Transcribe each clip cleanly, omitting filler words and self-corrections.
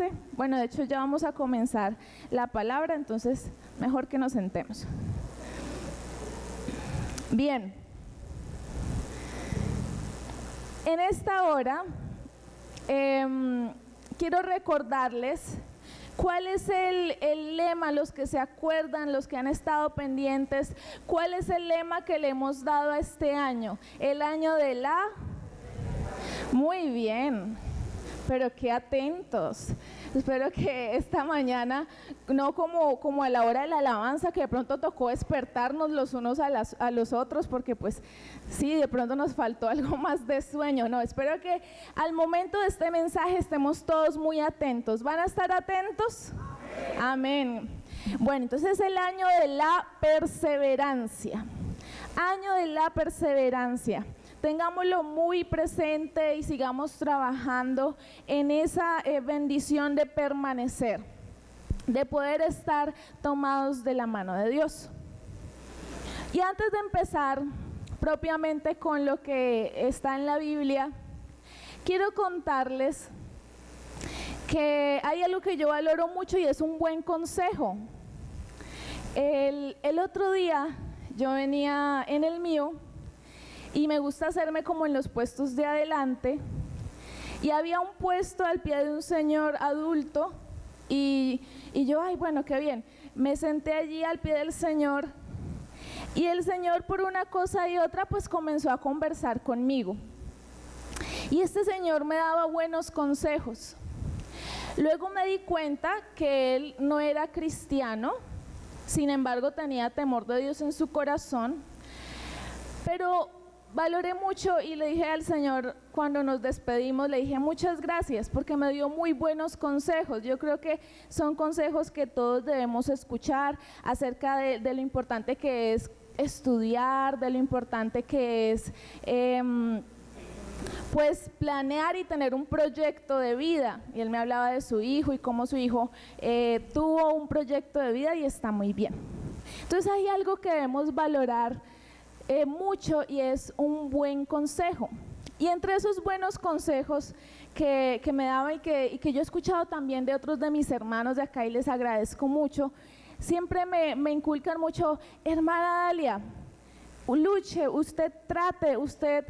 sentarse. Bueno, de hecho ya vamos a comenzar la palabra, entonces mejor que nos sentemos. Bien. En esta hora quiero recordarles cuál es el lema, los que se acuerdan, los que han estado pendientes, cuál es el lema que le hemos dado a este año, el año de la... Muy bien, pero qué atentos. Espero que esta mañana, no como a la hora de la alabanza, que de pronto tocó despertarnos los unos a los otros, porque pues sí, de pronto nos faltó algo más de sueño. No, espero que al momento de este mensaje estemos todos muy atentos. ¿Van a estar atentos? Amén. Bueno, entonces es el año de la perseverancia. Año de la perseverancia. Tengámoslo muy presente y sigamos trabajando en esa bendición de permanecer, de poder estar tomados de la mano de Dios. Y antes de empezar propiamente con lo que está en la Biblia, quiero contarles que hay algo que yo valoro mucho y es un buen consejo. El otro día yo venía en el mío y me gusta hacerme como en los puestos de adelante, y había un puesto al pie de un señor adulto y yo, ay, bueno, qué bien, me senté allí al pie del señor y el señor por una cosa y otra pues comenzó a conversar conmigo, y este señor me daba buenos consejos. Luego me di cuenta que él no era cristiano, sin embargo tenía temor de Dios en su corazón, pero valoré mucho y le dije al Señor, cuando nos despedimos, le dije muchas gracias porque me dio muy buenos consejos. Yo creo que son consejos que todos debemos escuchar acerca de lo importante que es estudiar, de lo importante que es pues planear y tener un proyecto de vida. Y él me hablaba de su hijo y cómo su hijo tuvo un proyecto de vida y está muy bien. Entonces hay algo que debemos valorar mucho, y es un buen consejo. Y entre esos buenos consejos que me daba y que yo he escuchado también de otros de mis hermanos de acá, y les agradezco mucho, siempre me inculcan mucho: hermana Dalia, luche, usted trate, usted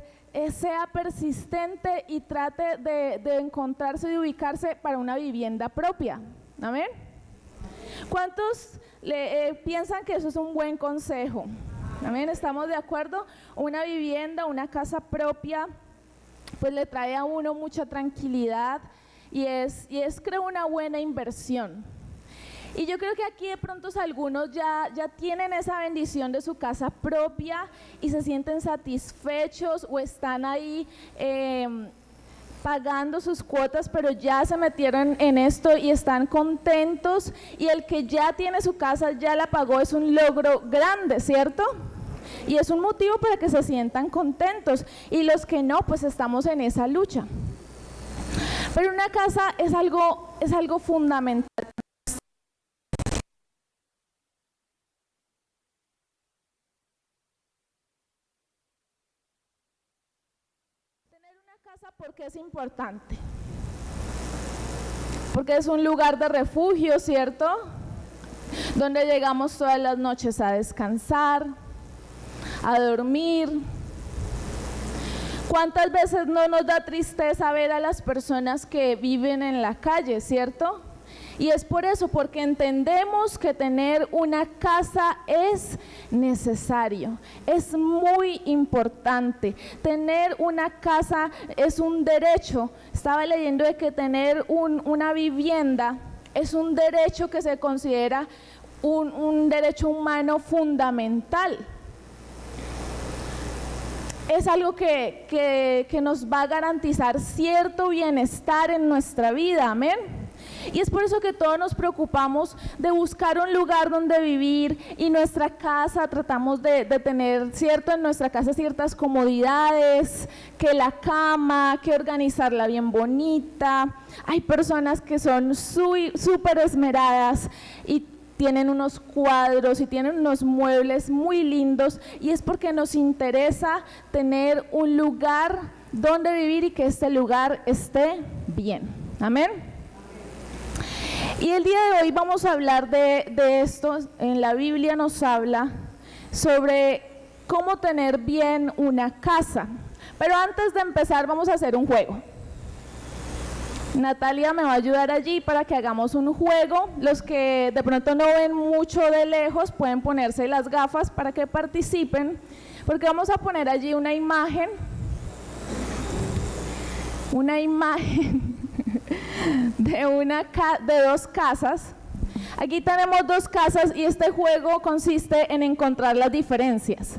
sea persistente y trate de encontrarse y ubicarse para una vivienda propia. ¿Amén? ¿Cuántos piensan que eso es un buen consejo? Amén, ¿estamos de acuerdo? Una vivienda, una casa propia, pues le trae a uno mucha tranquilidad y es creo una buena inversión. Y yo creo que aquí de pronto algunos ya tienen esa bendición de su casa propia y se sienten satisfechos, o están ahí pagando sus cuotas, pero ya se metieron en esto y están contentos, y el que ya tiene su casa, ya la pagó, es un logro grande, ¿cierto? Y es un motivo para que se sientan contentos, y los que no, pues estamos en esa lucha. Pero una casa es algo fundamental. Tener una casa, ¿por qué es importante? Porque es un lugar de refugio, ¿cierto? Donde llegamos todas las noches a descansar, a dormir. ¿Cuántas veces no nos da tristeza ver a las personas que viven en la calle, cierto? Y es por eso, porque entendemos que tener una casa es necesario, es muy importante. Tener una casa es un derecho. Estaba leyendo de que tener una vivienda es un derecho que se considera un derecho humano fundamental. Es algo que nos va a garantizar cierto bienestar en nuestra vida, amén. Y es por eso que todos nos preocupamos de buscar un lugar donde vivir, y nuestra casa tratamos de tener, cierto, en nuestra casa ciertas comodidades, que la cama, que organizarla bien bonita. Hay personas que son súper esmeradas y tienen unos cuadros y tienen unos muebles muy lindos, y es porque nos interesa tener un lugar donde vivir y que este lugar esté bien. Amén. Y el día de hoy vamos a hablar de esto. En la Biblia nos habla sobre cómo tener bien una casa. Pero antes de empezar vamos a hacer un juego. Natalia me va a ayudar allí para que hagamos un juego. Los que de pronto no ven mucho de lejos pueden ponerse las gafas para que participen, porque vamos a poner allí una imagen de dos casas. Aquí tenemos dos casas y este juego consiste en encontrar las diferencias.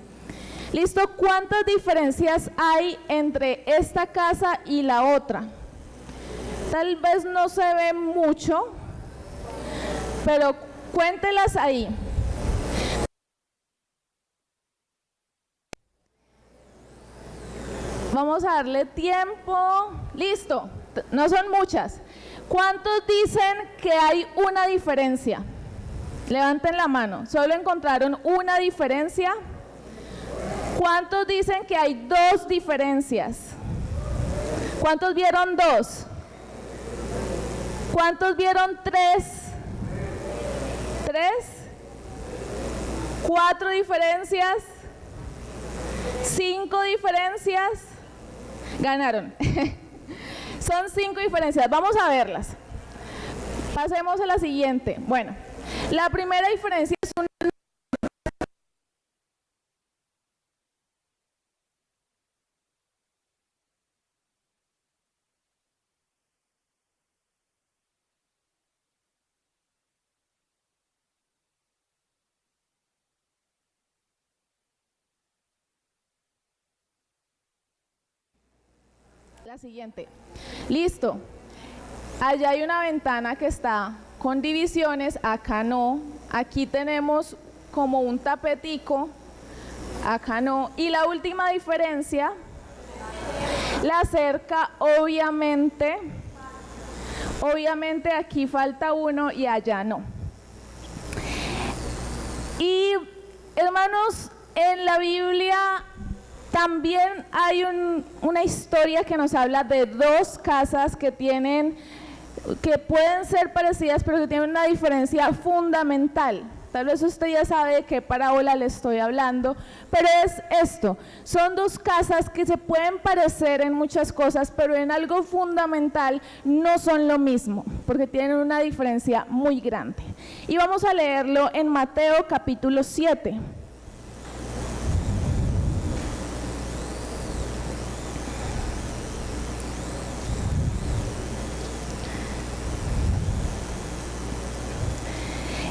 ¿Listo? ¿Cuántas diferencias hay entre esta casa y la otra? Tal vez no se ve mucho, pero cuéntelas ahí. Vamos a darle tiempo. Listo, no son muchas. ¿Cuántos dicen que hay una diferencia? Levanten la mano. ¿Solo encontraron una diferencia? ¿Cuántos dicen que hay dos diferencias? ¿Cuántos vieron dos? ¿Cuántos vieron tres? ¿Tres? ¿Cuatro diferencias? ¿Cinco diferencias? Ganaron. Son 5 diferencias. Vamos a verlas. Pasemos a la siguiente. Bueno, la primera diferencia es una... La siguiente. Listo. Allá hay una ventana que está con divisiones, acá no. Aquí tenemos como un tapetico, acá no. Y la última diferencia, la cerca, obviamente aquí falta uno y allá no. Y hermanos, en la Biblia también hay una historia que nos habla de dos casas que pueden ser parecidas, pero que tienen una diferencia fundamental. Tal vez usted ya sabe de qué parábola le estoy hablando, pero es esto. Son dos casas que se pueden parecer en muchas cosas, pero en algo fundamental no son lo mismo, porque tienen una diferencia muy grande. Y vamos a leerlo en Mateo capítulo 7.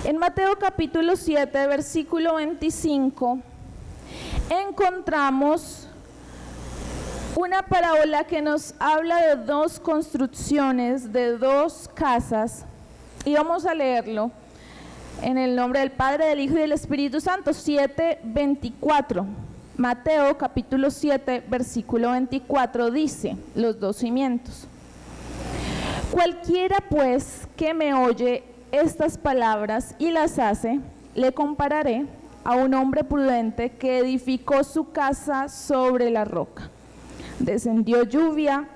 En Mateo capítulo 7, versículo 25, encontramos una parábola que nos habla de dos construcciones, de dos casas, y vamos a leerlo en el nombre del Padre, del Hijo y del Espíritu Santo. 7:24. Mateo capítulo 7, versículo 24 dice, los dos cimientos. Cualquiera pues que me oye estas palabras y las hace, le compararé a un hombre prudente que edificó su casa sobre la roca. Descendió lluvia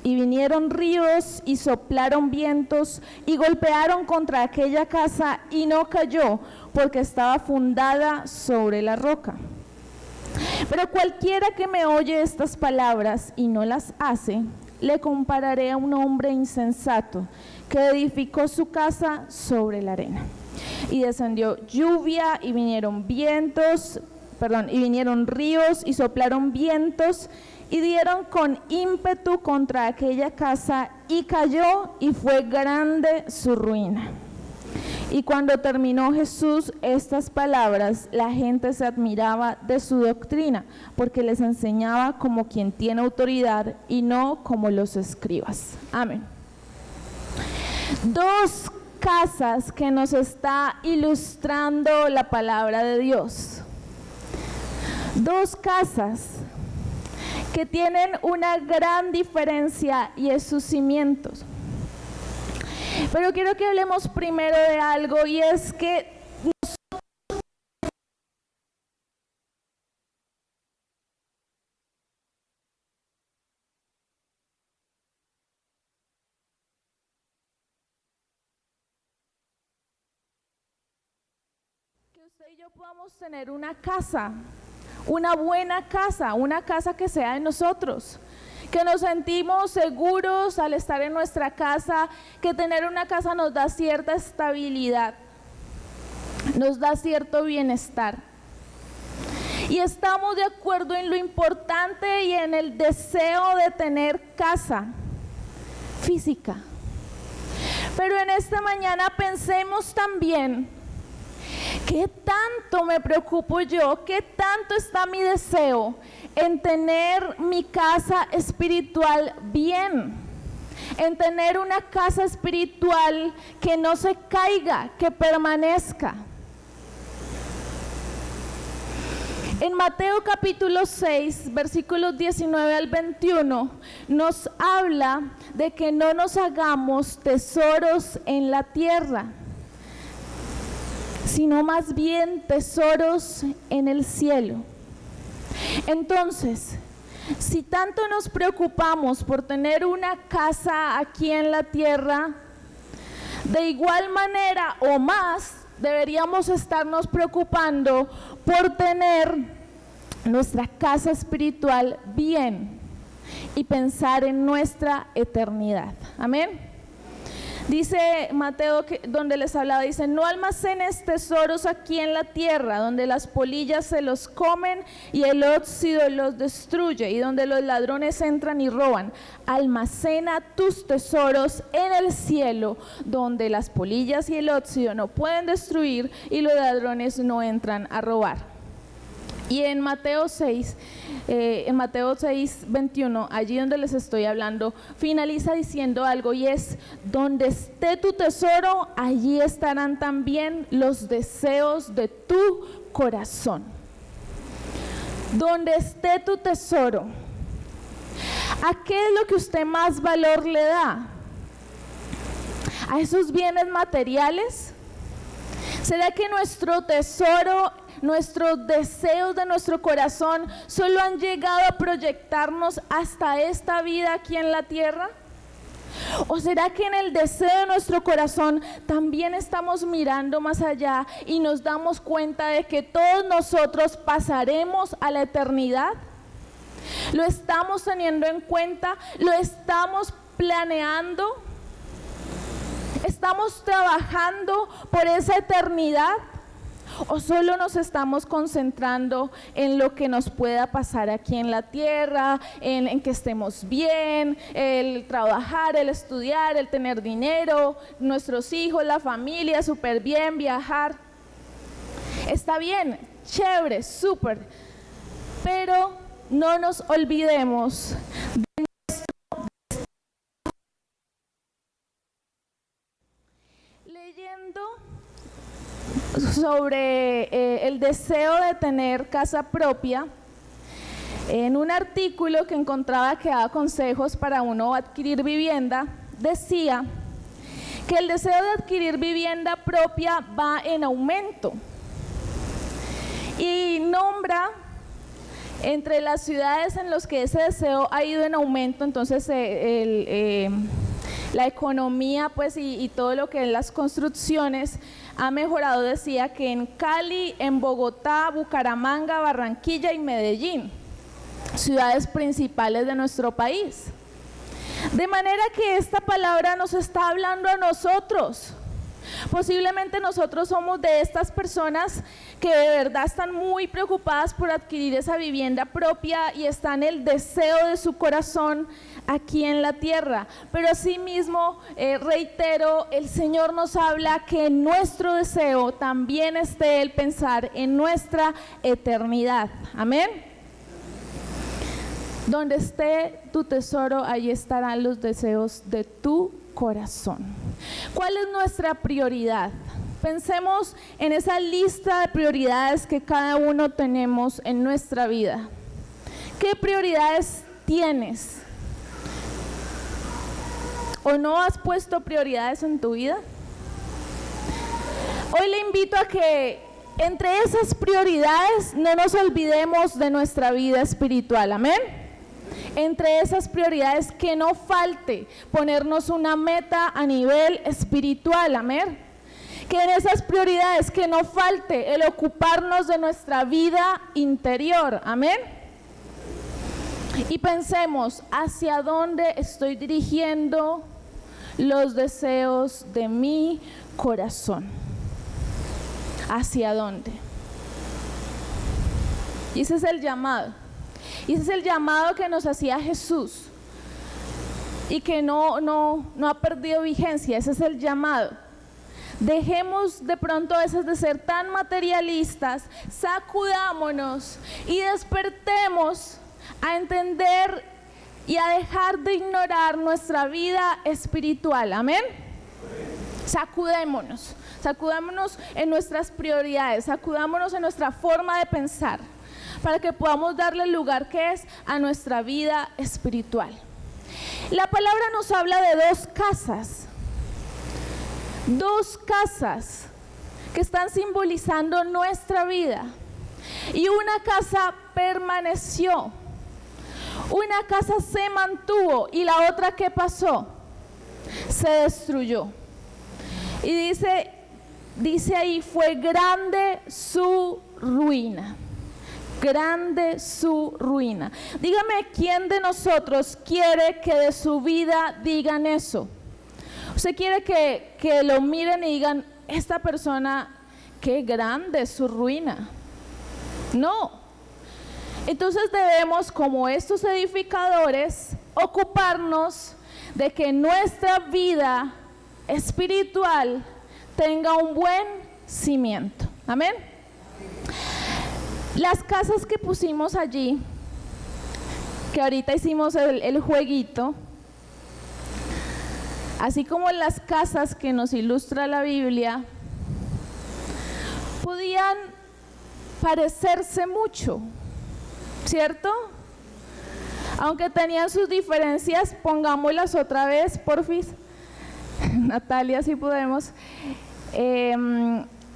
y vinieron ríos y soplaron vientos y golpearon contra aquella casa y no cayó porque estaba fundada sobre la roca. Pero cualquiera que me oye estas palabras y no las hace, le compararé a un hombre insensato que edificó su casa sobre la arena. Y descendió lluvia y vinieron ríos y soplaron vientos y dieron con ímpetu contra aquella casa y cayó y fue grande su ruina. Y cuando terminó Jesús estas palabras, la gente se admiraba de su doctrina, porque les enseñaba como quien tiene autoridad y no como los escribas. Amén. Dos casas que nos está ilustrando la palabra de Dios. Dos casas que tienen una gran diferencia y es sus cimientos. Pero quiero que hablemos primero de algo, y es que usted y yo podamos tener una casa, una buena casa, una casa que sea de nosotros, que nos sentimos seguros al estar en nuestra casa, que tener una casa nos da cierta estabilidad, nos da cierto bienestar. Y estamos de acuerdo en lo importante y en el deseo de tener casa física. Pero en esta mañana pensemos también, ¿qué tanto me preocupo yo? ¿Qué tanto está mi deseo en tener mi casa espiritual bien? En tener una casa espiritual que no se caiga, que permanezca. En Mateo capítulo 6, versículos 19 al 21, nos habla de que no nos hagamos tesoros en la tierra, sino más bien tesoros en el cielo. Entonces, si tanto nos preocupamos por tener una casa aquí en la tierra, de igual manera o más, deberíamos estarnos preocupando por tener nuestra casa espiritual bien y pensar en nuestra eternidad. Amén. Dice Mateo, donde les hablaba, dice: no almacenes tesoros aquí en la tierra, donde las polillas se los comen y el óxido los destruye, y donde los ladrones entran y roban. Almacena tus tesoros en el cielo, donde las polillas y el óxido no pueden destruir y los ladrones no entran a robar. Y en Mateo 6, 21, allí donde les estoy hablando, finaliza diciendo algo, y es: donde esté tu tesoro, allí estarán también los deseos de tu corazón. Donde esté tu tesoro, ¿a qué es lo que usted más valor le da? ¿A esos bienes materiales? ¿Será que nuestro tesoro, nuestros deseos de nuestro corazón solo han llegado a proyectarnos hasta esta vida aquí en la tierra? ¿O será que en el deseo de nuestro corazón también estamos mirando más allá y nos damos cuenta de que todos nosotros pasaremos a la eternidad? ¿Lo estamos teniendo en cuenta? ¿Lo estamos planeando? ¿Estamos trabajando por esa eternidad? ¿O solo nos estamos concentrando en lo que nos pueda pasar aquí en la tierra, en que estemos bien, el trabajar, el estudiar, el tener dinero, nuestros hijos, la familia, súper bien, viajar? Está bien, chévere, súper, pero no nos olvidemos de leyendo sobre el deseo de tener casa propia. En un artículo que encontraba que daba consejos para uno adquirir vivienda, decía que el deseo de adquirir vivienda propia va en aumento, y nombra entre las ciudades en las que ese deseo ha ido en aumento. Entonces la economía pues y todo lo que es las construcciones ha mejorado. Decía que en Cali, en Bogotá, Bucaramanga, Barranquilla y Medellín, ciudades principales de nuestro país. De manera que esta palabra nos está hablando a nosotros. Posiblemente nosotros somos de estas personas que de verdad están muy preocupadas por adquirir esa vivienda propia y está en el deseo de su corazón aquí en la tierra. Pero asimismo, reitero, el Señor nos habla que en nuestro deseo también esté el pensar en nuestra eternidad. Amén. Donde esté tu tesoro, allí estarán los deseos de tu corazón. ¿Cuál es nuestra prioridad? Pensemos en esa lista de prioridades que cada uno tenemos en nuestra vida. ¿Qué prioridades tienes? ¿O no has puesto prioridades en tu vida? Hoy le invito a que entre esas prioridades no nos olvidemos de nuestra vida espiritual. Amén. Entre esas prioridades que no falte ponernos una meta a nivel espiritual. Amén. Que en esas prioridades que no falte el ocuparnos de nuestra vida interior. Amén. Y pensemos, ¿hacia dónde estoy dirigiendo los deseos de mi corazón? ¿Hacia dónde? Y ese es el llamado. Y ese es el llamado que nos hacía Jesús. Y que no ha perdido vigencia. Ese es el llamado. Dejemos de pronto a veces de ser tan materialistas, sacudámonos y despertemos a entender y a dejar de ignorar nuestra vida espiritual. Amén. Sacudémonos en nuestras prioridades, sacudámonos en nuestra forma de pensar, para que podamos darle el lugar que es a nuestra vida espiritual. La palabra nos habla de dos casas que están simbolizando nuestra vida. Y una casa permaneció, una casa se mantuvo y la otra, ¿qué pasó? Se destruyó. Y dice ahí, fue grande su ruina. Grande su ruina. Dígame, ¿quién de nosotros quiere que de su vida digan eso? ¿Usted quiere que lo miren y digan, esta persona, qué grande es su ruina? No. Entonces debemos, como estos edificadores, ocuparnos de que nuestra vida espiritual tenga un buen cimiento. Amén. Las casas que pusimos allí, que ahorita hicimos el jueguito, así como las casas que nos ilustra la Biblia, podían parecerse mucho, ¿cierto? Aunque tenían sus diferencias, pongámoslas otra vez, porfis. Natalia, si podemos.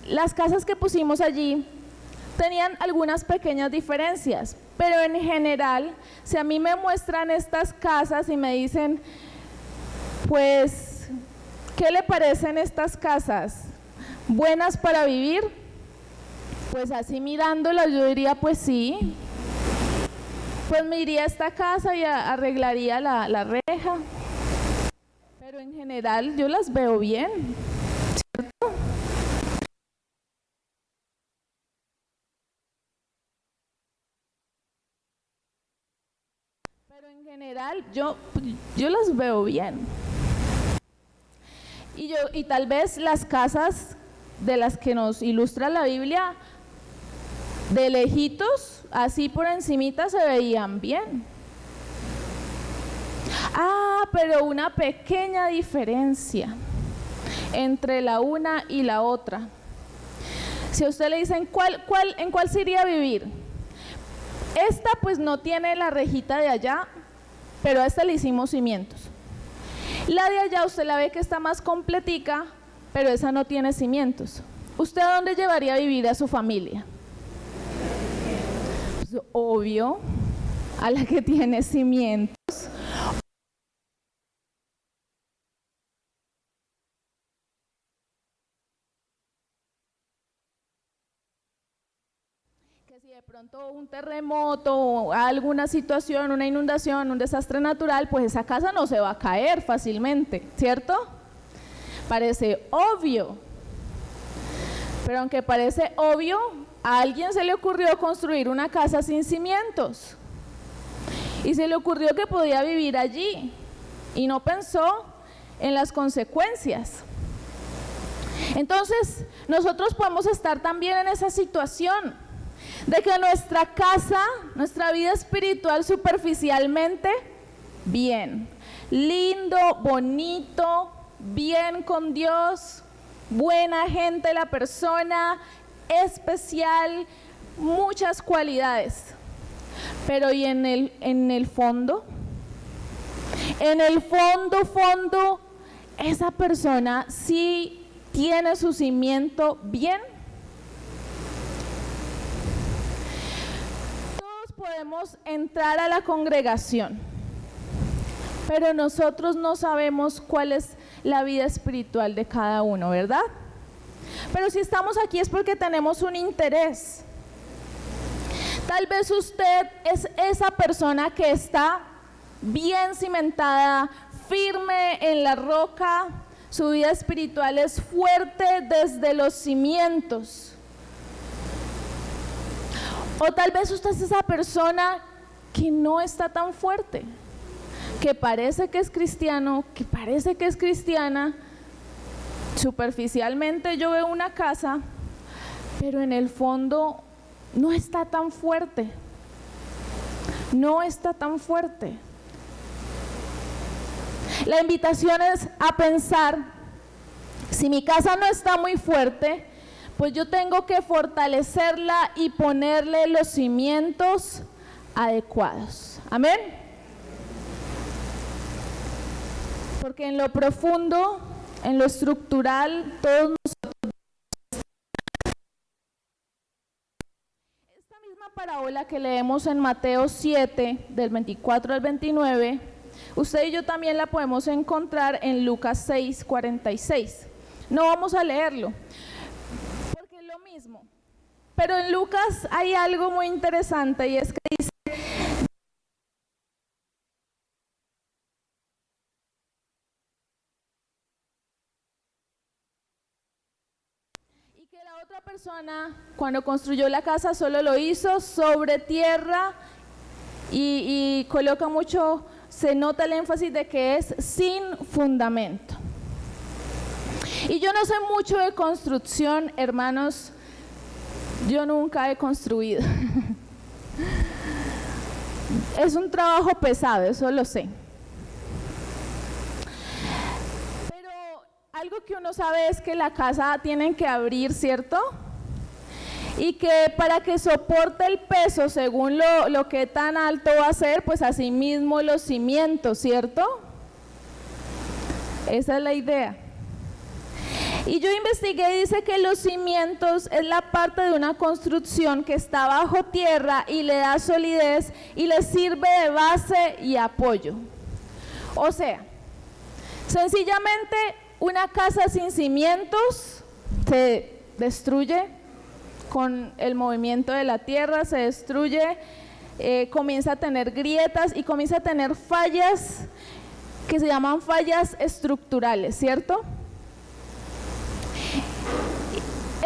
Las casas que pusimos allí tenían algunas pequeñas diferencias, pero en general, si a mí me muestran estas casas y me dicen, pues, ¿qué le parecen estas casas? ¿Buenas para vivir? Pues así mirándolas yo diría, pues sí. Pues me iría a esta casa y arreglaría la reja. Pero en general yo las veo bien, ¿cierto? Pero en general yo las veo bien. Y tal vez las casas de las que nos ilustra la Biblia, de lejitos, así por encimita, se veían bien. Pero una pequeña diferencia entre la una y la otra. Si a usted le dicen, ¿en cuál se iría a vivir? Esta pues no tiene la rejita de allá, pero a esta le hicimos cimientos. La de allá usted la ve que está más completica, pero esa no tiene cimientos. ¿Usted a dónde llevaría a vivir a su familia? Pues, obvio, a la que tiene cimientos. Que si de pronto un terremoto o alguna situación, una inundación, un desastre natural, pues esa casa no se va a caer fácilmente, ¿cierto? Parece obvio. Pero aunque parece obvio, a alguien se le ocurrió construir una casa sin cimientos. Y se le ocurrió que podía vivir allí. Y no pensó en las consecuencias. Entonces, nosotros podemos estar también en esa situación de que nuestra casa, nuestra vida espiritual superficialmente, bien, lindo, bonito, bien con Dios, buena gente la persona, especial, muchas cualidades. Pero ¿y en el fondo? En el fondo, esa persona sí tiene su cimiento bien. Todos podemos entrar a la congregación, pero nosotros no sabemos cuál es la vida espiritual de cada uno, ¿verdad? Pero si estamos aquí es porque tenemos un interés. Tal vez usted es esa persona que está bien cimentada, firme en la roca, su vida espiritual es fuerte desde los cimientos. O tal vez usted es esa persona que no está tan fuerte, que parece que es cristiano, que parece que es cristiana. Superficialmente yo veo una casa, pero en el fondo no está tan fuerte. No está tan fuerte. La invitación es a pensar, si mi casa no está muy fuerte, pues yo tengo que fortalecerla y ponerle los cimientos adecuados. Amén. Porque en lo profundo, en lo estructural, todos nosotros. Esta misma parábola que leemos en Mateo 7, del 24 al 29, usted y yo también la podemos encontrar en Lucas 6, 46. No vamos a leerlo, porque es lo mismo. Pero en Lucas hay algo muy interesante y es que dice: y que la otra persona, cuando construyó la casa, solo lo hizo sobre tierra y coloca mucho, se nota el énfasis de que es sin fundamento. Y yo no sé mucho de construcción, hermanos, yo nunca he construido. Es un trabajo pesado, eso lo sé. Pero algo que uno sabe es que la casa tienen que abrir, ¿cierto? Y que para que soporte el peso según lo que tan alto va a ser, pues así mismo los cimientos, ¿cierto? Esa es la idea. Y yo investigué y dice que los cimientos es la parte de una construcción que está bajo tierra y le da solidez y le sirve de base y apoyo. O sea, sencillamente una casa sin cimientos se destruye con el movimiento de la tierra, se destruye, comienza a tener grietas y comienza a tener fallas que se llaman fallas estructurales, ¿cierto?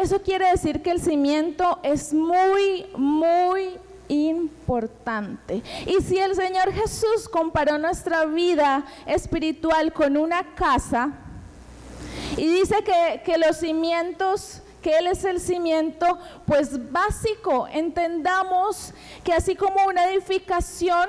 Eso quiere decir que el cimiento es muy, muy importante. Y si el Señor Jesús comparó nuestra vida espiritual con una casa y dice que los cimientos, que Él es el cimiento, pues básico, entendamos que así como una edificación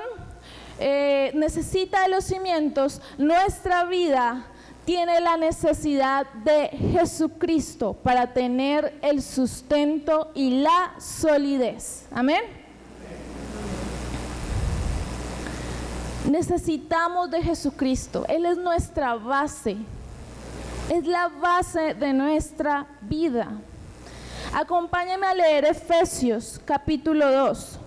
necesita de los cimientos, nuestra vida tiene la necesidad de Jesucristo para tener el sustento y la solidez. Amén. Necesitamos de Jesucristo. Él es nuestra base. Es la base de nuestra vida. Acompáñame a leer Efesios capítulo 2.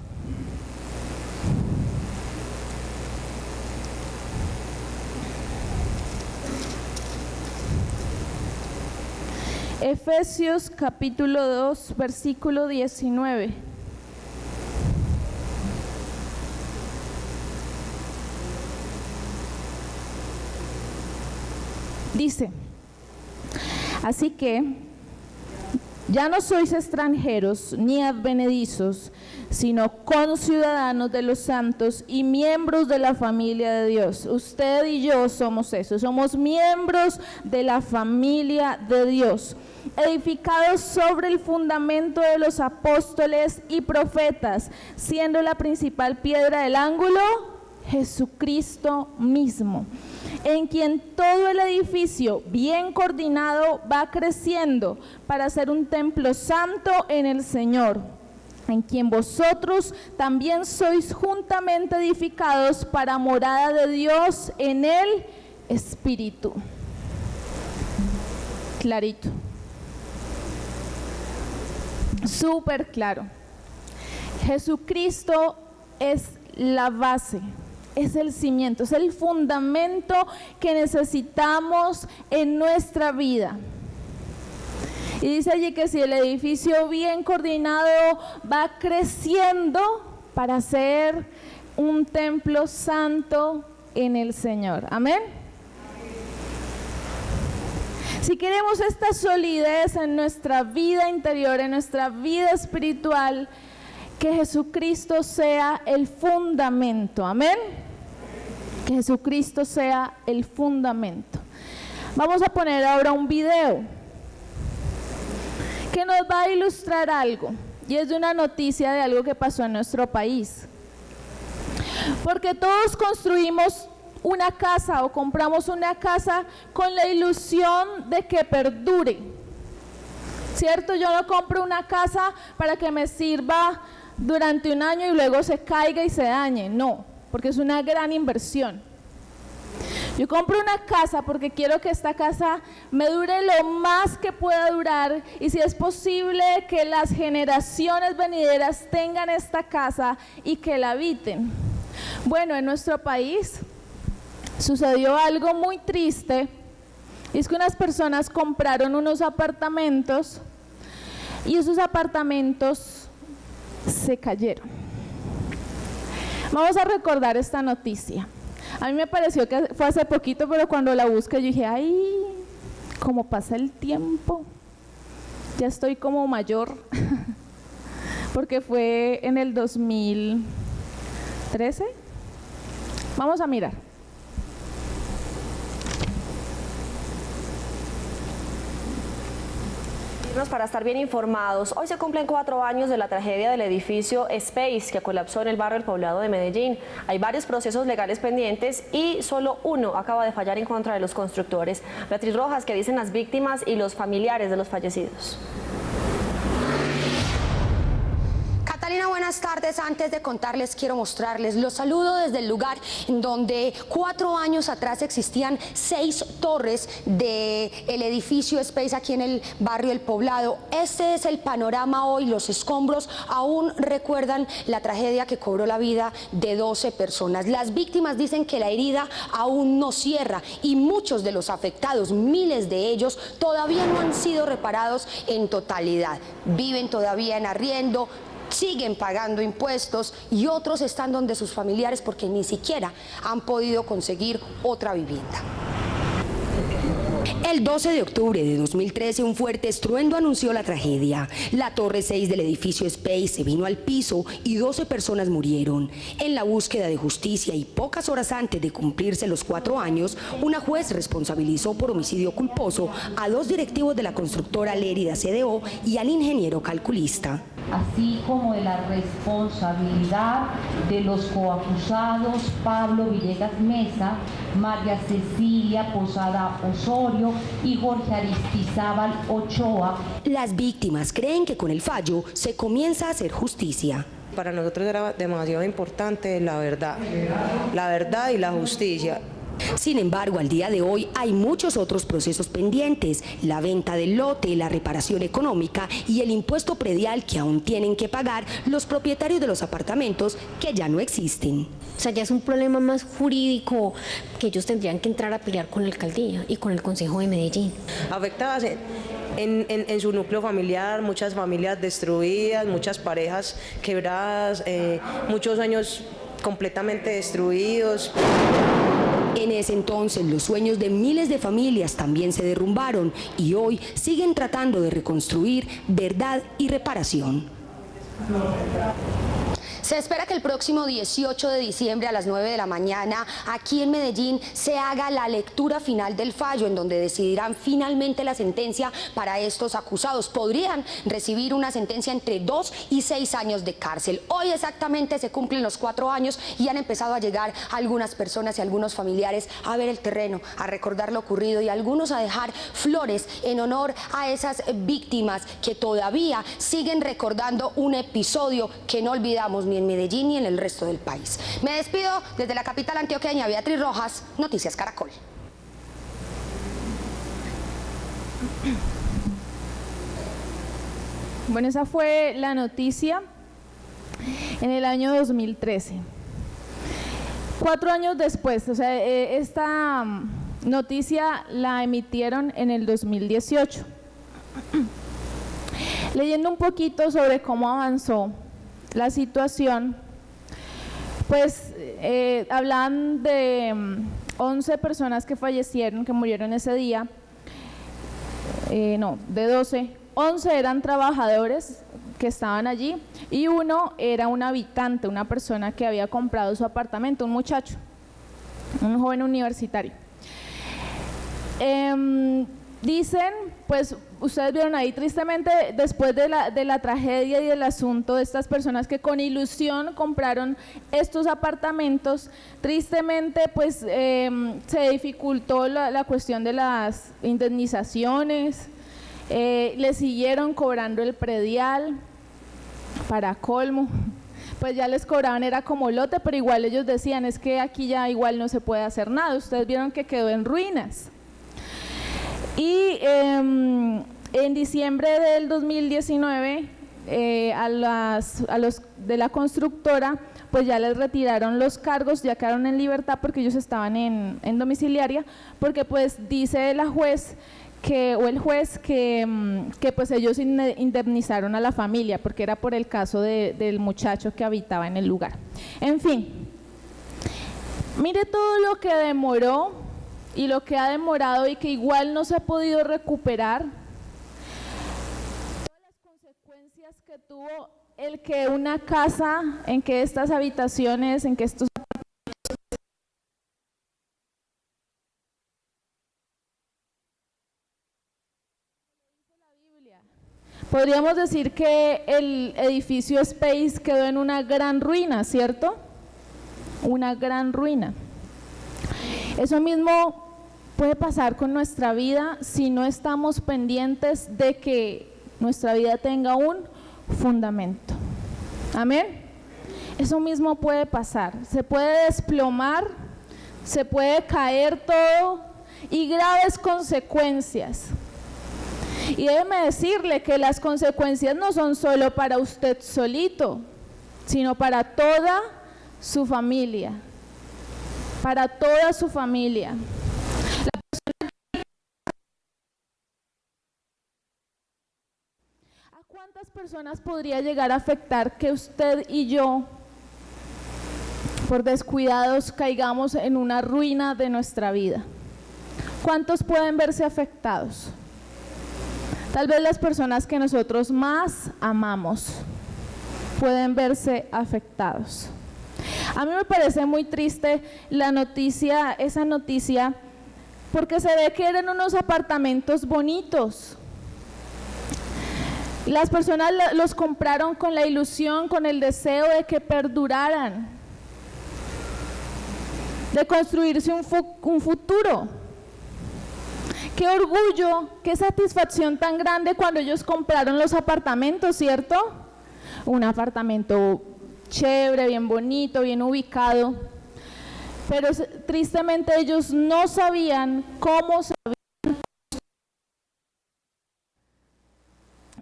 Efesios capítulo 2, versículo 19. Dice: así que ya no sois extranjeros ni advenedizos, sino conciudadanos de los santos y miembros de la familia de Dios. Usted y yo somos eso, somos miembros de la familia de Dios, edificados sobre el fundamento de los apóstoles y profetas, siendo la principal piedra del ángulo Jesucristo mismo, en quien todo el edificio bien coordinado va creciendo para ser un templo santo en el Señor, en quien vosotros también sois juntamente edificados para morada de Dios en el Espíritu. Clarito. Súper claro. Jesucristo es la base, es el cimiento, es el fundamento que necesitamos en nuestra vida. Y dice allí que si el edificio bien coordinado va creciendo para ser un templo santo en el Señor. Amén. Si queremos esta solidez en nuestra vida interior, en nuestra vida espiritual, que Jesucristo sea el fundamento. Amén. Que Jesucristo sea el fundamento. Vamos a poner ahora un video que nos va a ilustrar algo, y es de una noticia de algo que pasó en nuestro país. Porque todos construimos una casa o compramos una casa con la ilusión de que perdure, ¿cierto? Yo no compro una casa para que me sirva durante un año y luego se caiga y se dañe, no, porque es una gran inversión. Yo compro una casa porque quiero que esta casa me dure lo más que pueda durar, y si es posible que las generaciones venideras tengan esta casa y que la habiten. Bueno, en nuestro país sucedió algo muy triste, y es que unas personas compraron unos apartamentos y esos apartamentos se cayeron. Vamos a recordar esta noticia. A mí me pareció que fue hace poquito, pero cuando la busqué yo dije, ay, cómo pasa el tiempo, ya estoy como mayor, porque fue en el 2013. Vamos a mirar. Para estar bien informados, hoy se cumplen 4 años de la tragedia del edificio Space que colapsó en el barrio El Poblado de Medellín. Hay varios procesos legales pendientes y solo uno acaba de fallar en contra de los constructores. Beatriz Rojas, ¿qué dicen las víctimas y los familiares de los fallecidos? Catalina, buenas tardes. Antes de contarles, quiero mostrarles, los saludo desde el lugar en donde 4 años atrás existían 6 torres del edificio Space aquí en el barrio El Poblado. Este es el panorama hoy. Los escombros aún recuerdan la tragedia que cobró la vida de 12 personas. Las víctimas dicen que la herida aún no cierra y muchos de los afectados, miles de ellos, todavía no han sido reparados en totalidad. Viven todavía en arriendo, siguen pagando impuestos y otros están donde sus familiares porque ni siquiera han podido conseguir otra vivienda. El 12 de octubre de 2013, un fuerte estruendo anunció la tragedia. La torre 6 del edificio Space se vino al piso y 12 personas murieron. En la búsqueda de justicia y pocas horas antes de cumplirse los 4 años, una juez responsabilizó por homicidio culposo a 2 directivos de la constructora Lérida CDO y al ingeniero calculista. Así como de la responsabilidad de los coacusados Pablo Villegas Mesa, María Cecilia Posada Osorio y Jorge Aristizábal Ochoa. Las víctimas creen que con el fallo se comienza a hacer justicia. Para nosotros era demasiado importante la verdad y la justicia. Sin embargo, al día de hoy hay muchos otros procesos pendientes: la venta del lote, la reparación económica y el impuesto predial que aún tienen que pagar los propietarios de los apartamentos que ya no existen. O sea, ya es un problema más jurídico que ellos tendrían que entrar a pelear con la alcaldía y con el Consejo de Medellín. Afectadas en su núcleo familiar, muchas familias destruidas, muchas parejas quebradas, muchos sueños completamente destruidos. En ese entonces los sueños de miles de familias también se derrumbaron y hoy siguen tratando de reconstruir verdad y reparación. Se espera que el próximo 18 de diciembre a las 9 de la mañana aquí en Medellín se haga la lectura final del fallo, en donde decidirán finalmente la sentencia para estos acusados. Podrían recibir una sentencia entre 2 y 6 años de cárcel. Hoy exactamente se cumplen los 4 años y han empezado a llegar algunas personas y algunos familiares a ver el terreno, a recordar lo ocurrido y algunos a dejar flores en honor a esas víctimas que todavía siguen recordando un episodio que no olvidamos ni en Medellín ni en el resto del país. Me despido desde la capital antioqueña, Beatriz Rojas, Noticias Caracol. Bueno, esa fue la noticia en el año 2013. 4 años después, o sea, esta noticia la emitieron en el 2018. Leyendo un poquito sobre cómo avanzó la situación, pues hablan de 11 personas que fallecieron, que murieron ese día, no, de 12, 11 eran trabajadores que estaban allí y uno era un habitante, una persona que había comprado su apartamento, un muchacho, un joven universitario. Dicen, pues ustedes vieron ahí tristemente, después de la tragedia y del asunto de estas personas que con ilusión compraron estos apartamentos, tristemente pues se dificultó la cuestión de las indemnizaciones, le siguieron cobrando el predial, para colmo, pues ya les cobraban, era como lote, pero igual ellos decían, es que aquí ya igual no se puede hacer nada, ustedes vieron que quedó en ruinas. Y en diciembre del 2019, a los de la constructora, pues ya les retiraron los cargos, ya quedaron en libertad porque ellos estaban en domiciliaria, porque pues dice la juez o el juez que pues ellos indemnizaron a la familia, porque era por el caso del muchacho que habitaba en el lugar. En fin, mire todo lo que demoró y lo que ha demorado y que igual no se ha podido recuperar, todas las consecuencias que tuvo el que una casa, en que estas habitaciones, en que estos podríamos decir que el edificio Space quedó en una gran ruina, ¿cierto? Una gran ruina. Eso mismo puede pasar con nuestra vida si no estamos pendientes de que nuestra vida tenga un fundamento. Amén. Eso mismo puede pasar. Se puede desplomar, se puede caer todo y graves consecuencias. Y déjeme decirle que las consecuencias no son solo para usted solito, sino para toda su familia. Para toda su familia. ¿A cuántas personas podría llegar a afectar que usted y yo, por descuidados, caigamos en una ruina de nuestra vida? ¿Cuántos pueden verse afectados? Tal vez las personas que nosotros más amamos pueden verse afectados. A mí me parece muy triste esa noticia, porque se ve que eran unos apartamentos bonitos. Las personas los compraron con la ilusión, con el deseo de que perduraran, de construirse un futuro. Qué orgullo, qué satisfacción tan grande cuando ellos compraron los apartamentos, ¿cierto? Un apartamento chévere, bien bonito, bien ubicado, pero tristemente ellos no sabían cómo se habían.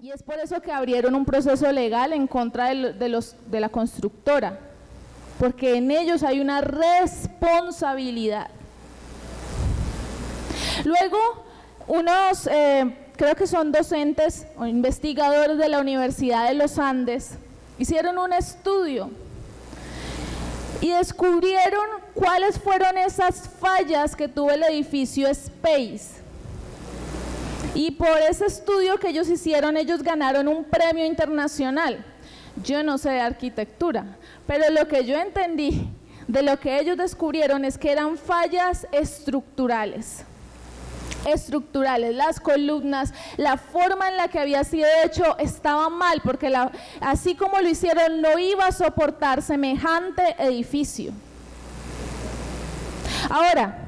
Y es por eso que abrieron un proceso legal en contra de la constructora, porque en ellos hay una responsabilidad. Luego, unos, creo que son docentes o investigadores de la Universidad de los Andes, hicieron un estudio y descubrieron cuáles fueron esas fallas que tuvo el edificio Space. Y por ese estudio que ellos hicieron, ellos ganaron un premio internacional. Yo no sé de arquitectura, pero lo que yo entendí de lo que ellos descubrieron es que eran fallas estructurales, las columnas, la forma en la que había sido hecho estaba mal, porque así como lo hicieron no iba a soportar semejante edificio. Ahora,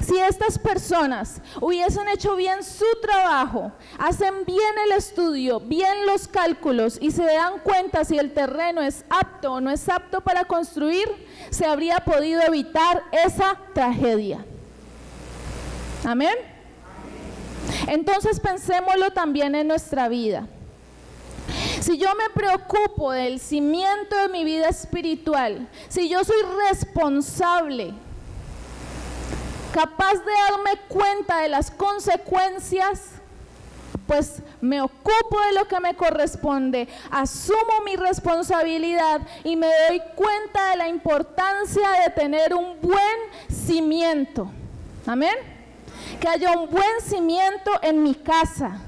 si estas personas hubiesen hecho bien su trabajo, hacen bien el estudio, bien los cálculos y se dan cuenta si el terreno es apto o no es apto para construir, se habría podido evitar esa tragedia. Amén. Entonces pensémoslo también en nuestra vida. Si yo me preocupo del cimiento de mi vida espiritual, si yo soy responsable, capaz de darme cuenta de las consecuencias, pues me ocupo de lo que me corresponde, asumo mi responsabilidad y me doy cuenta de la importancia de tener un buen cimiento. Amén. Que haya un buen cimiento en mi casa,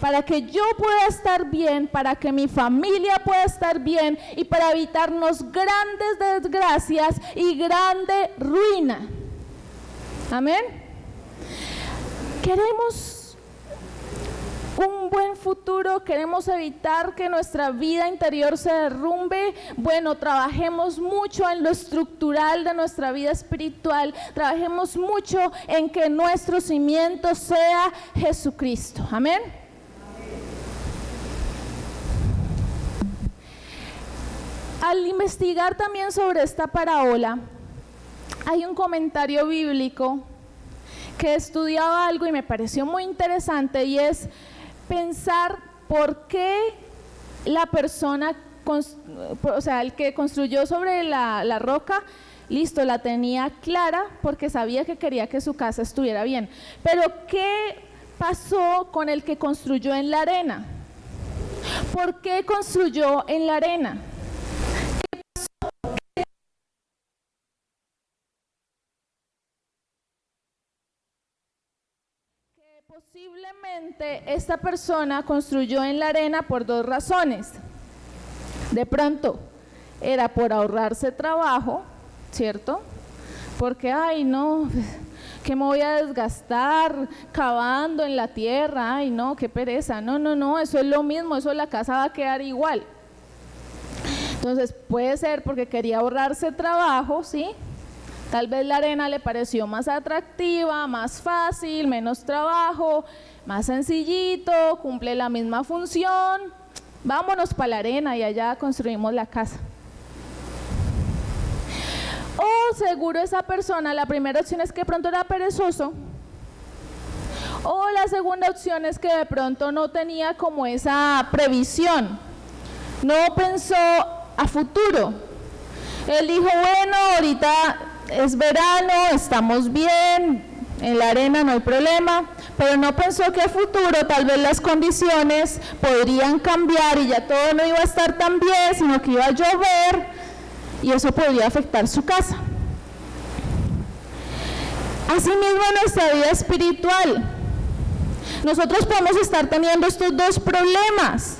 para que yo pueda estar bien, para que mi familia pueda estar bien y para evitarnos grandes desgracias y grande ruina. Amén. Queremos un buen futuro, queremos evitar que nuestra vida interior se derrumbe. Bueno, trabajemos mucho en lo estructural de nuestra vida espiritual, trabajemos mucho en que nuestro cimiento sea Jesucristo. Amén. Al investigar también sobre esta parábola, hay un comentario bíblico que estudiaba algo y me pareció muy interesante, y es pensar por qué la persona, o sea, el que construyó sobre la roca, listo, la tenía clara porque sabía que quería que su casa estuviera bien. Pero ¿qué pasó con el que construyó en la arena? ¿Por qué construyó en la arena? Posiblemente esta persona construyó en la arena por dos razones. De pronto era por ahorrarse trabajo, ¿cierto? Porque, ay no, que me voy a desgastar cavando en la tierra, ay no, qué pereza. No, eso es lo mismo, eso la casa va a quedar igual. Entonces puede ser porque quería ahorrarse trabajo, ¿sí? Tal vez la arena le pareció más atractiva, más fácil, menos trabajo, más sencillito, cumple la misma función. Vámonos para la arena y allá construimos la casa. O seguro esa persona, la primera opción es que de pronto era perezoso. O la segunda opción es que de pronto no tenía como esa previsión. No pensó a futuro. Él dijo, bueno, ahorita es verano, estamos bien, en la arena no hay problema, pero no pensó que a futuro tal vez las condiciones podrían cambiar y ya todo no iba a estar tan bien, sino que iba a llover y eso podría afectar su casa. Asimismo, en nuestra vida espiritual, nosotros podemos estar teniendo estos dos problemas.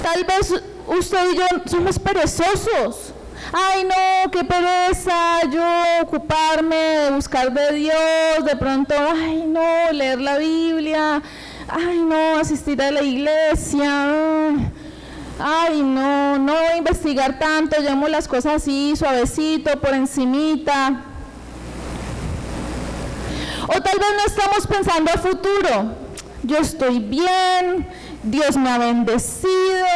Tal vez usted y yo somos perezosos. Ay no, qué pereza yo ocuparme de buscar de Dios, de pronto, ay no, leer la Biblia, ay no, asistir a la iglesia, ay no voy a investigar tanto, llamo las cosas así, suavecito, por encimita. O tal vez no estamos pensando a futuro, yo estoy bien, Dios me ha bendecido,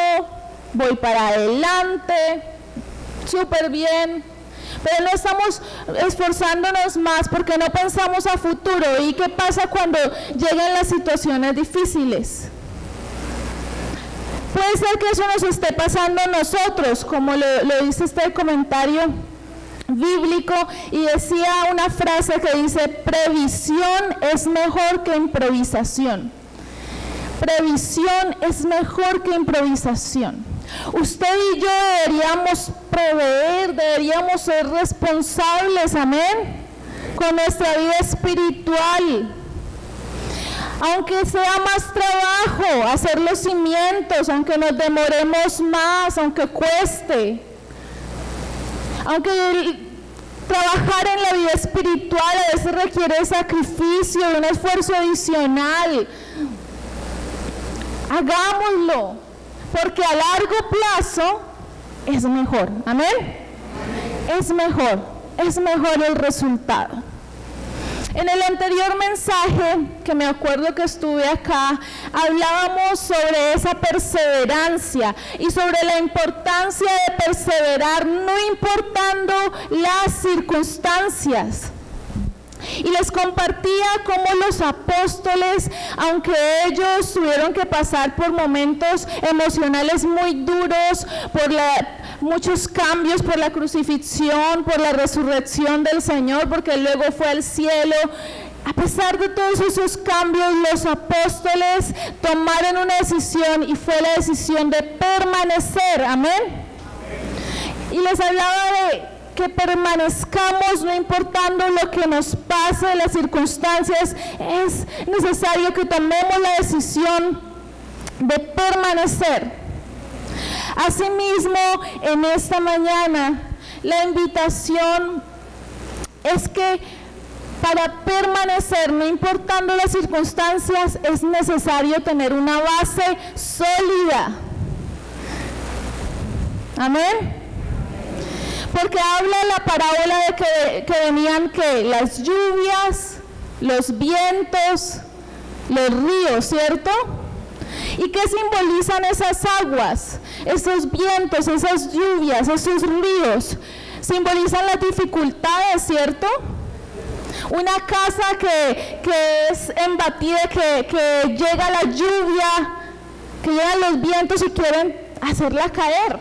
voy para adelante, súper bien, pero no estamos esforzándonos más porque no pensamos a futuro. ¿Y qué pasa cuando llegan las situaciones difíciles? Puede ser que eso nos esté pasando a nosotros, como lo dice este comentario bíblico, y decía una frase que dice, previsión es mejor que improvisación. Previsión es mejor que improvisación. Usted y yo deberíamos proveer, deberíamos ser responsables, amén, con nuestra vida espiritual. Aunque sea más trabajo hacer los cimientos, aunque nos demoremos más, aunque cueste, aunque trabajar en la vida espiritual a veces requiere sacrificio, un esfuerzo adicional, hagámoslo. Porque a largo plazo es mejor, amén, es mejor el resultado. En el anterior mensaje, que me acuerdo que estuve acá, hablábamos sobre esa perseverancia y sobre la importancia de perseverar no importando las circunstancias. Y les compartía cómo los apóstoles, aunque ellos tuvieron que pasar por momentos emocionales muy duros, por muchos cambios, por la crucifixión, por la resurrección del Señor, porque luego fue al cielo, A pesar de todos esos cambios, los apóstoles tomaron una decisión y fue la decisión de permanecer. Amén. Y les hablaba de que permanezcamos no importando lo que nos pase, las circunstancias. Es necesario que tomemos la decisión de permanecer. Asimismo, en esta mañana, la invitación es que para permanecer, no importando las circunstancias, es necesario tener una base sólida. Amén. Porque habla la parábola de que venían las lluvias, los vientos, los ríos, ¿cierto? ¿Y qué simbolizan esas aguas, esos vientos, esas lluvias, esos ríos? Simbolizan las dificultades, ¿cierto? Una casa que es embatida, que llega la lluvia, que llegan los vientos y quieren hacerla caer.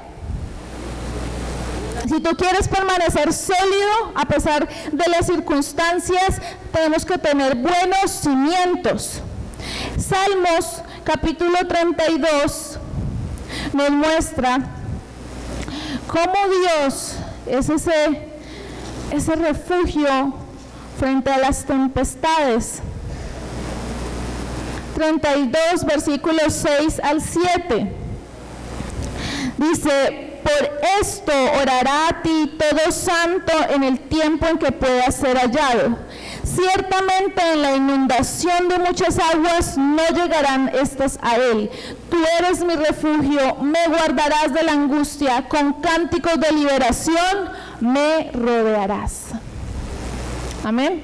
Si tú quieres permanecer sólido a pesar de las circunstancias, tenemos que tener buenos cimientos. Salmos capítulo 32 nos muestra cómo Dios es ese refugio frente a las tempestades. 32 versículos 6 al 7 dice: por esto orará a ti todo santo en el tiempo en que pueda ser hallado. Ciertamente en la inundación de muchas aguas no llegarán estas a él. Tú eres mi refugio, me guardarás de la angustia, con cánticos de liberación me rodearás. Amén.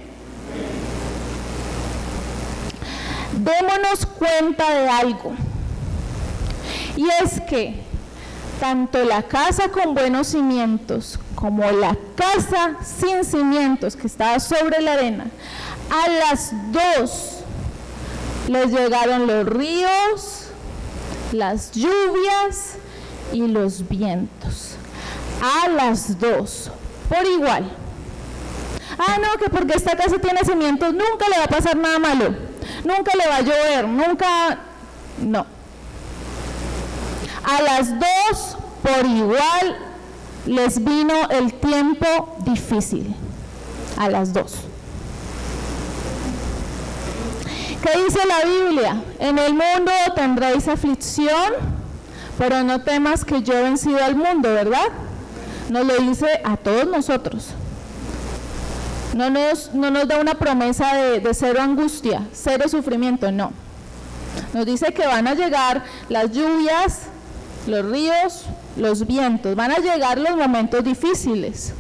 Démonos cuenta de algo, y es que tanto la casa con buenos cimientos como la casa sin cimientos que estaba sobre la arena, a las dos les llegaron los ríos, las lluvias y los vientos. A las dos, por igual. No, que porque esta casa tiene cimientos nunca le va a pasar nada malo, nunca le va a llover, nunca, no. A las dos por igual les vino el tiempo difícil, a las dos. ¿Qué dice la Biblia? En el mundo tendréis aflicción, pero no temas que yo he vencido al mundo, ¿verdad? Nos lo dice a todos nosotros. No nos da una promesa de cero angustia, cero sufrimiento, no. Nos dice que van a llegar las lluvias, los ríos, los vientos, van a llegar los momentos difíciles.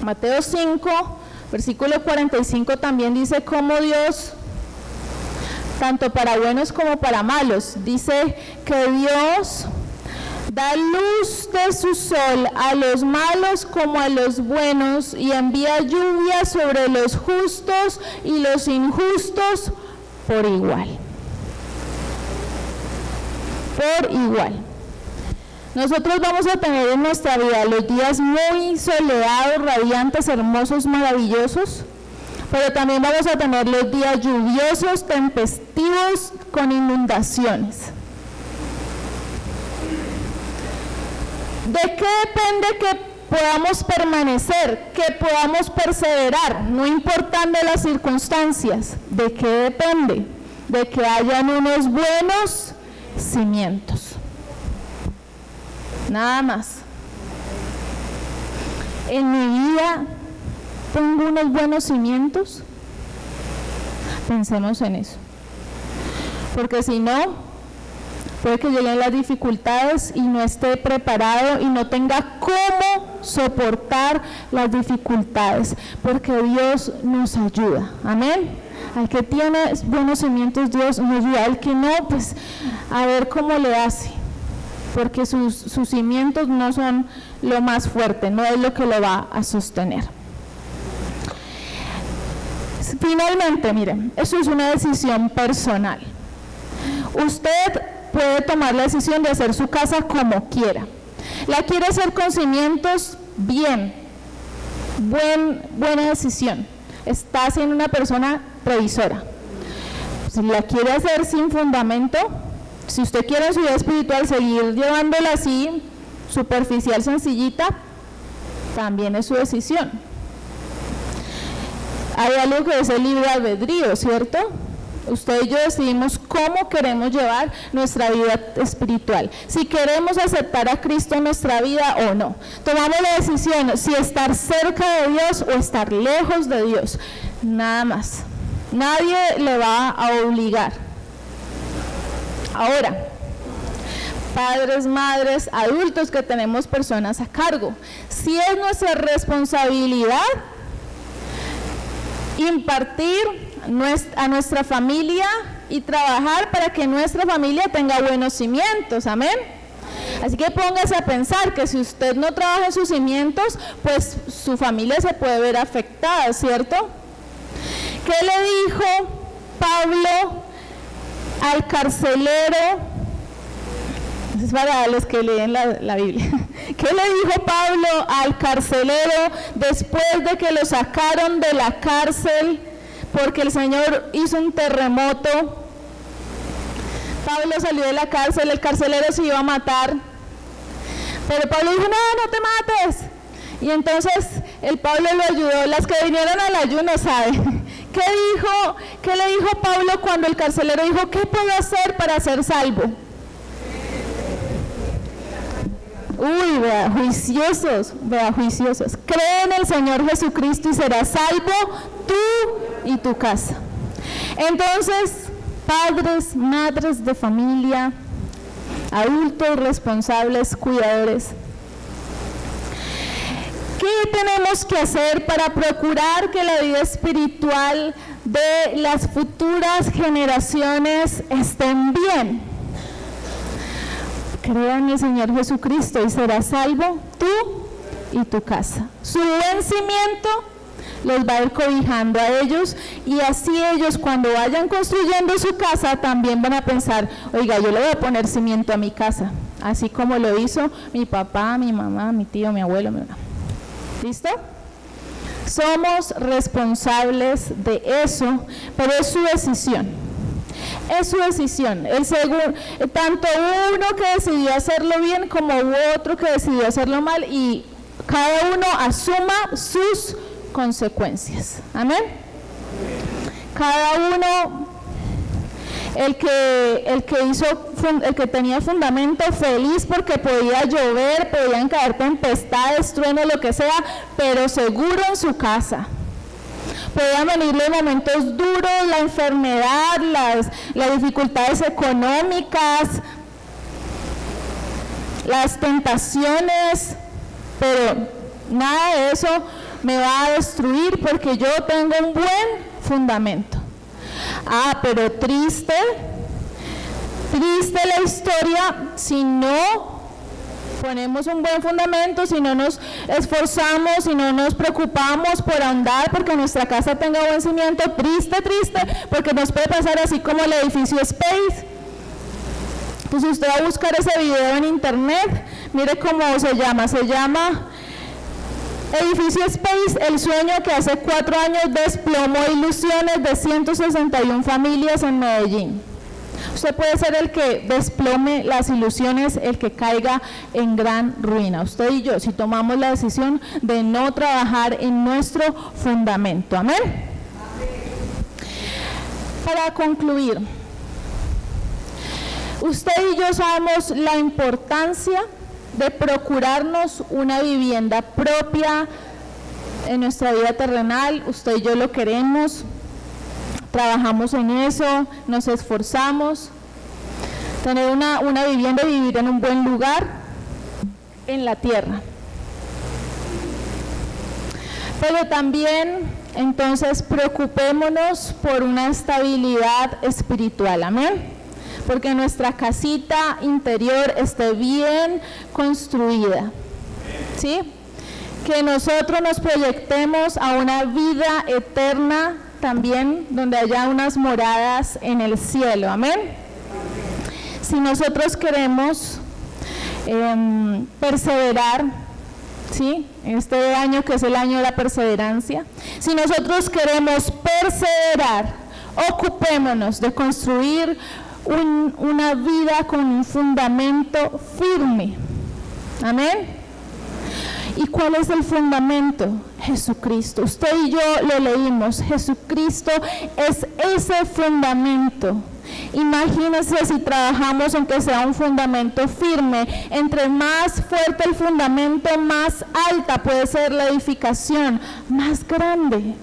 Mateo 5, versículo 45 también dice cómo Dios, tanto para buenos como para malos, dice que Dios da luz de su sol a los malos como a los buenos y envía lluvia sobre los justos y los injustos por igual. Por igual. Nosotros vamos a tener en nuestra vida los días muy soleados, radiantes, hermosos, maravillosos, pero también vamos a tener los días lluviosos, tempestivos, con inundaciones. ¿De qué depende que podamos permanecer, que podamos perseverar, no importando las circunstancias? ¿De qué depende? De que hayan unos buenos cimientos. Nada más. En mi vida tengo unos buenos cimientos. Pensemos en eso. Porque si no, puede que lleguen las dificultades y no esté preparado y no tenga cómo soportar las dificultades, porque Dios nos ayuda. Amén. Al que tiene buenos cimientos, Dios nos ayuda. Al que no, pues a ver cómo le hace, porque sus cimientos no son lo más fuerte, no es lo que lo va a sostener. Finalmente, miren, eso es una decisión personal. Usted puede tomar la decisión de hacer su casa como quiera. La quiere hacer con cimientos, bien, buena decisión. está siendo una persona previsora. Si la quiere hacer sin fundamento, si usted quiere en su vida espiritual seguir llevándola así, superficial, sencillita, también es su decisión. Hay algo que es el libre albedrío, ¿cierto? Usted y yo decidimos cómo queremos llevar nuestra vida espiritual, si queremos aceptar a Cristo en nuestra vida o no. Tomamos la decisión si estar cerca de Dios o estar lejos de Dios, nada más. Nadie le va a obligar. Ahora, padres, madres, adultos que tenemos personas a cargo, si es nuestra responsabilidad impartir a nuestra familia y trabajar para que nuestra familia tenga buenos cimientos, amén. Así que póngase a pensar que si usted no trabaja en sus cimientos, pues su familia se puede ver afectada, ¿cierto? ¿Qué le dijo Pablo al carcelero? Es para los que leen la Biblia. ¿Qué le dijo Pablo al carcelero después de que lo sacaron de la cárcel porque el Señor hizo un terremoto? Pablo salió de la cárcel, el carcelero se iba a matar, pero Pablo dijo, no te mates. Y entonces el Pablo lo ayudó. Las que vinieron al ayuno saben. ¿Qué le dijo Pablo cuando el carcelero dijo, ¿qué puedo hacer para ser salvo? Uy, vea, juiciosos. Cree en el Señor Jesucristo y serás salvo tú y tu casa. Entonces, padres, madres de familia, adultos responsables, cuidadores, ¿qué tenemos que hacer para procurar que la vida espiritual de las futuras generaciones estén bien? Crea en el Señor Jesucristo y serás salvo tú y tu casa. Su buen cimiento los va a ir cobijando a ellos, y así ellos cuando vayan construyendo su casa también van a pensar, oiga, yo le voy a poner cimiento a mi casa, así como lo hizo mi papá, mi mamá, mi tío, mi abuelo, mi mamá. ¿Listo? Somos responsables de eso, pero es su decisión. Es su decisión. Tanto uno que decidió hacerlo bien como otro que decidió hacerlo mal, y cada uno asuma sus consecuencias. Amén. Cada uno, el que tenía fundamento, feliz porque podía llover, podían caer tempestades, truenos, lo que sea, pero seguro en su casa. Podían venir los momentos duros, la enfermedad, las dificultades económicas, las tentaciones, pero nada de eso me va a destruir porque yo tengo un buen fundamento. Pero triste la historia si no ponemos un buen fundamento, si no nos esforzamos, si no nos preocupamos por ahondar porque nuestra casa tenga buen cimiento. Triste, porque nos puede pasar así como el edificio Space. Entonces usted va a buscar ese video en internet, mire cómo se llama Edificio Space, el sueño que hace 4 años desplomó ilusiones de 161 familias en Medellín. Usted puede ser el que desplome las ilusiones, el que caiga en gran ruina. Usted y yo, si tomamos la decisión de no trabajar en nuestro fundamento. Amén. Para concluir, usted y yo sabemos la importancia de procurarnos una vivienda propia en nuestra vida terrenal. Usted y yo lo queremos. Trabajamos en eso, nos esforzamos, tener una vivienda y vivir en un buen lugar en la tierra. Pero también, entonces, preocupémonos por una estabilidad espiritual, amén, porque nuestra casita interior esté bien construida, ¿sí? Que nosotros nos proyectemos a una vida eterna también, donde haya unas moradas en el cielo, amén. Si nosotros queremos perseverar ¿sí? Este año que es el año de la perseverancia. Si nosotros queremos perseverar, ocupémonos de construir una vida con un fundamento firme. Amén. ¿Y cuál es el fundamento? Jesucristo. Usted y yo lo leímos. Jesucristo es ese fundamento. Imagínense si trabajamos en que sea un fundamento firme. Entre más fuerte el fundamento, más alta puede ser la edificación, más grande.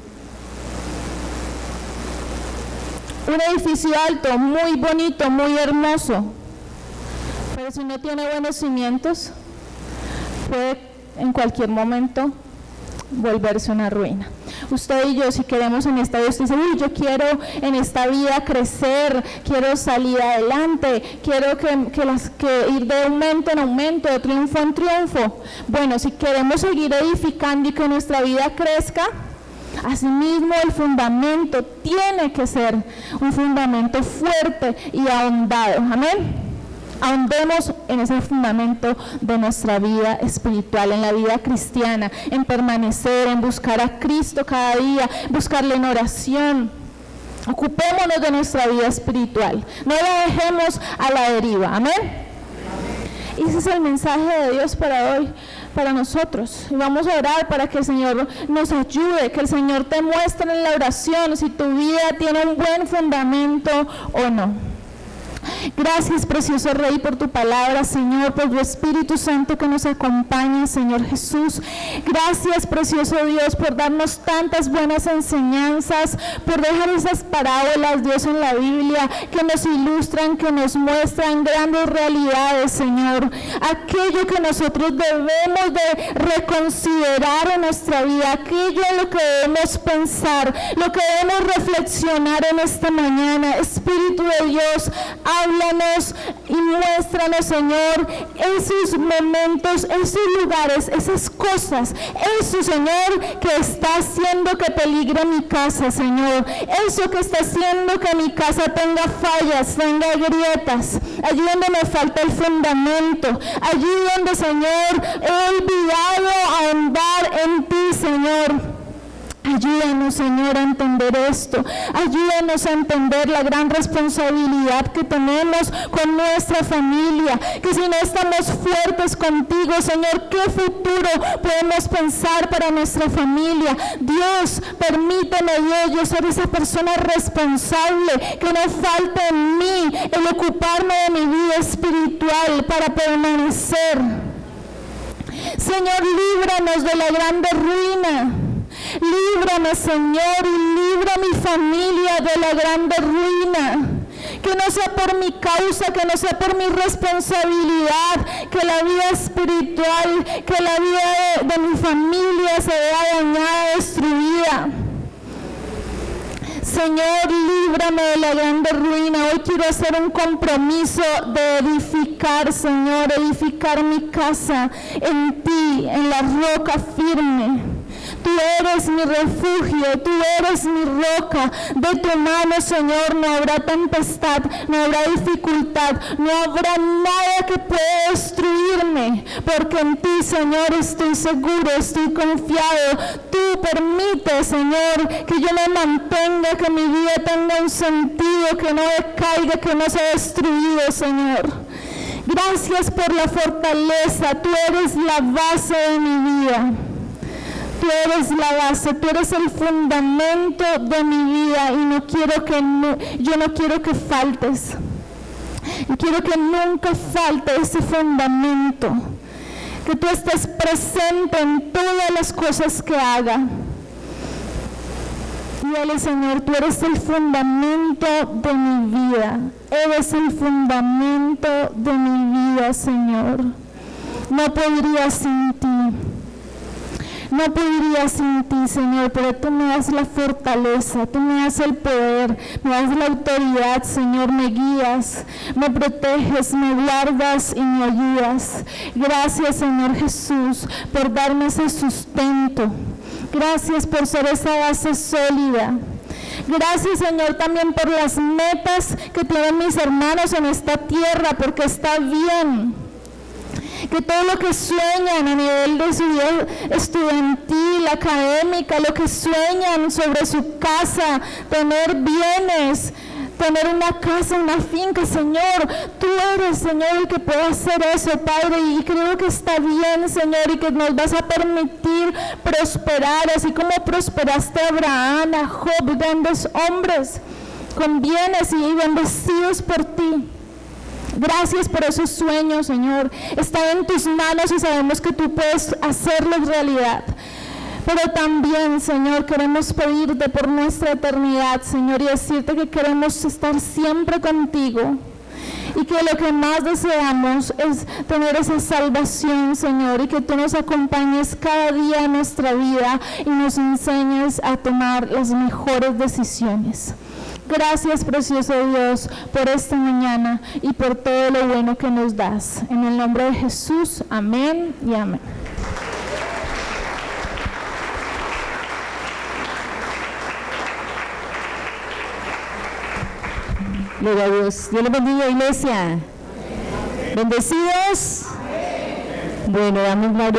Un edificio alto, muy bonito, muy hermoso, pero si no tiene buenos cimientos, puede en cualquier momento volverse una ruina. Usted y yo, si queremos en esta vida, usted dice, uy, yo quiero en esta vida crecer, quiero salir adelante, quiero que ir de aumento en aumento, de triunfo en triunfo. Bueno, si queremos seguir edificando y que nuestra vida crezca, asimismo el fundamento tiene que ser un fundamento fuerte y ahondado. Amén. Ahondemos en ese fundamento de nuestra vida espiritual, en la vida cristiana, en permanecer, en buscar a Cristo cada día, buscarle en oración. Ocupémonos de nuestra vida espiritual, no la dejemos a la deriva. Amén. Y ese es el mensaje de Dios para hoy, para nosotros. Y vamos a orar para que el Señor nos ayude, que el Señor te muestre en la oración si tu vida tiene un buen fundamento o no. Gracias, precioso Rey, por tu palabra, Señor, por tu Espíritu Santo que nos acompaña, Señor Jesús. Gracias, precioso Dios, por darnos tantas buenas enseñanzas, por dejar esas parábolas, Dios, en la Biblia, que nos ilustran, que nos muestran grandes realidades, Señor. Aquello que nosotros debemos de reconsiderar en nuestra vida, aquello en lo que debemos pensar, lo que debemos reflexionar en esta mañana. Espíritu de Dios, háblanos y muéstranos, Señor, esos momentos, esos lugares, esas cosas, eso, Señor, que está haciendo que peligre mi casa, Señor, eso que está haciendo que mi casa tenga fallas, tenga grietas, allí donde me falta el fundamento, allí donde, Señor, he olvidado ahondar en ti, Señor. Ayúdanos, Señor, a entender esto. Ayúdanos a entender la gran responsabilidad que tenemos con nuestra familia. Que si no estamos fuertes contigo, Señor, ¿qué futuro podemos pensar para nuestra familia? Dios, permíteme, Dios, yo ser esa persona responsable, que no falte en mí el ocuparme de mi vida espiritual para permanecer. Señor, líbranos de la grande ruina. Líbrame, Señor, y libra a mi familia de la grande ruina. Que no sea por mi causa, que no sea por mi responsabilidad, que la vida espiritual, que la vida de mi familia se vea dañada, destruida. Señor, líbrame de la grande ruina. Hoy quiero hacer un compromiso de edificar, Señor, edificar mi casa en ti, en la roca firme. Tú eres mi refugio, tú eres mi roca. De tu mano, Señor, no habrá tempestad, no habrá dificultad, no habrá nada que pueda destruirme, porque en ti, Señor, estoy seguro, estoy confiado. Tú permites, Señor, que yo me mantenga, que mi vida tenga un sentido, que no decaiga, que no sea destruido, Señor. Gracias por la fortaleza, tú eres la base de mi vida. Tú eres la base, tú eres el fundamento de mi vida y yo no quiero que faltes. Yo quiero que nunca falte ese fundamento, que tú estés presente en todas las cosas que haga. Dígale, Señor, tú eres el fundamento de mi vida, eres el fundamento de mi vida, Señor. No podría sin ti. No podría sin ti, Señor, pero tú me das la fortaleza, tú me das el poder, me das la autoridad, Señor, me guías, me proteges, me guardas y me ayudas. Gracias, Señor Jesús, por darme ese sustento. Gracias por ser esa base sólida. Gracias, Señor, también por las metas que tienen mis hermanos en esta tierra, porque está bien. que todo lo que sueñan a nivel de su vida estudiantil, académica, lo que sueñan sobre su casa, tener bienes, tener una casa, una finca, Señor, tú eres, Señor, el que puede hacer eso, Padre, y creo que está bien, Señor, y que nos vas a permitir prosperar, así como prosperaste a Abraham, a Job, grandes hombres con bienes y bendecidos por ti. Gracias por esos sueños, Señor, están en tus manos y sabemos que tú puedes hacerlos realidad. Pero también, Señor, queremos pedirte por nuestra eternidad, Señor, y decirte que queremos estar siempre contigo y que lo que más deseamos es tener esa salvación, Señor, y que tú nos acompañes cada día en nuestra vida y nos enseñes a tomar las mejores decisiones. Gracias, precioso Dios, por esta mañana y por todo lo bueno que nos das. En el nombre de Jesús, amén y amén. Gloria a Dios. Dios les bendiga, iglesia. Bendecidos. Bueno, damos gloria.